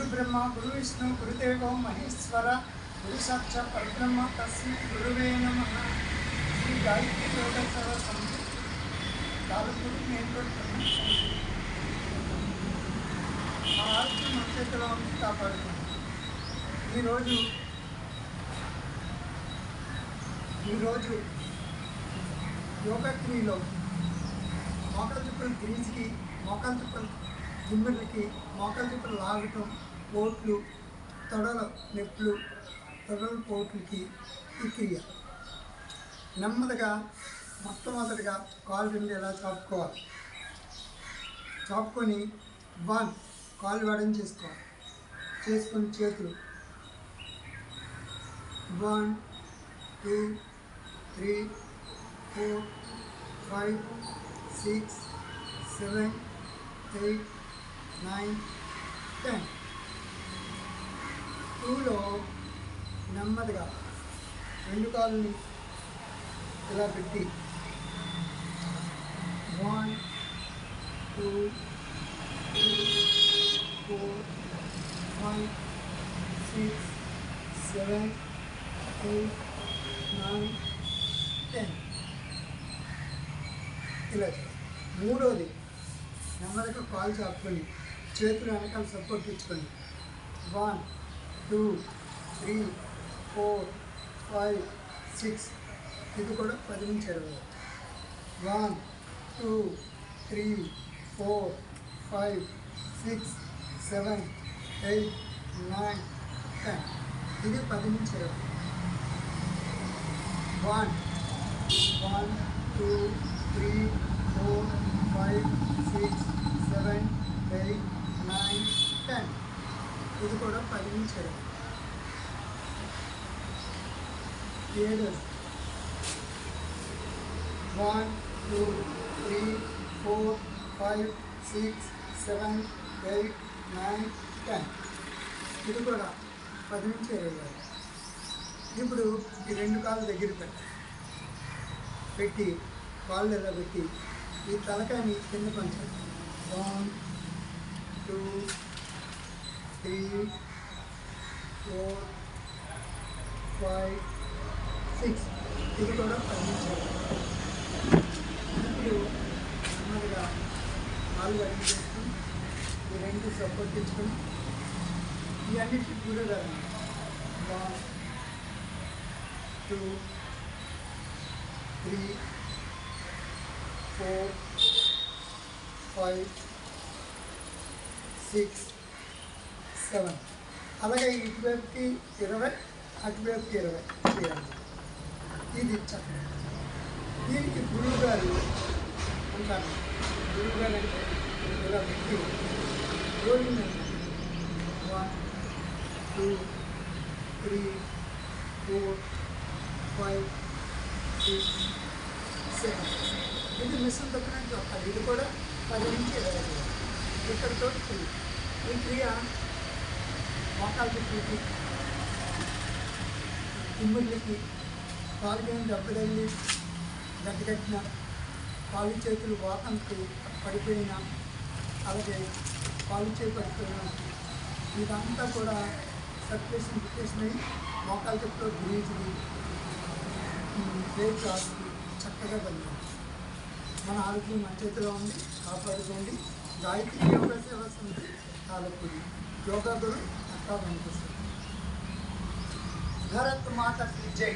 गुरु ब्रह्मा गुरु विष्णु गुरुदेवो महेश्वर गुरु साक्षात् परब्रह्म तस्मै गुरुवे नमः। श्री गायत्री योग सर्व समिति तालूकूరు మెయిన్ రోడ్ ఆ ఆరోగ్యం మన చేతిలో ఉంది, కాపాడుతుంది. ఈరోజు యోగా క్రియలో మోకాళ్ళ చుక్కల గ్రీజ్కి, మోకాళ్ళ చుక్కల దిమ్మెర్లకి, మోకాళ్ళ చుక్కలు లాగటం, పోట్లు, తొడల నొప్పులు, తొడల పోట్లకి ఈ క్రియ. నెమ్మదిగా మొట్టమొదటిగా కాలు రెండు ఎలా చాపుకోవాలి, చాపుకొని కాలు వెడని చేసుకోవాలి. చేసుకొని చేతులు 1 2 3 4 5 6 7 8 9 10. 2లో నెమ్మదిగా రెండు కాళ్ళని ఇలా పెట్టి 1 2 3 4 5 6 7 8 9 10 ఇలా. మూడోది నెమ్మదిగా కాలు చాపుకొని చేతులు వెనకాల సపోర్ట్ ఇచ్చుకొని 1 2 3 4 5 6. ఇది కూడా 10 నుంచి 20. 1 2 3 4 5 6 7 8 9 10. ఇది 10 నుంచి 20. 1 2 3 4 5 6 7 8 9 10. ఇది కూడా 10 నుంచి 20. 7 1 2 3 4 5 6 7 8 9 10. ఇది కూడా 10 నుంచి 20. ఇప్పుడు ఈ రెండు కాళ్ళు దగ్గర పెట్టి కాళ్ళు ఎలా పెట్టి ఈ తలకాయని కింద పంచాలి. 1 2 3 4 5 6. ఇది కూడా 10 నుంచి 20. ఇప్పుడు నెమ్మదిగా కాళ్ళు అడిగి చేసుకుని ఈ రెండు సపోర్ట్ తెచ్చుకొని ఇవన్నిటి కూడా 1 2 3 4 5 6 7. అలాగే ఇటువైపుకి 20, అటువైపుకి 20 చేయాలి. ఇది చక్కగా. దీనికి గురువు గారు అంటారు. గురువు గారు అంటే ఇలా పెట్టి రోజు 1 2 3 4 5 6 7. ఇది మిషన్ తొక్కినట్టు చెప్పాలి. ఇది కూడా 10 నుంచి 20. ఇక్కడితో ఈ క్రియ మోకాళ్ళ చుట్టూకి, తిమ్మిళ్ళకి, కాలుకి దెబ్బతల్లి గడ్డకట్టిన, కాలు చేతులు వాకంకు పడిపోయిన, అలాగే కాలు చేయి పడిపోయిన, ఇదంతా కూడా సర్క్యులేషన్ అయ్యి మోకాళ్ళ చుట్టూ గ్రీజ్కి, బ్రేక్ రాసుకి చక్కగా వెళ్ళాలి. మన ఆరోగ్యం మన చేతిలో ఉంది, కాపాడుకోండి. గాయత్రి యోగా సేవ సమితి తాలూకూరు యోగా గురు అక్కా వెంకటేశ్వర. భారత్ మాత కీ జై.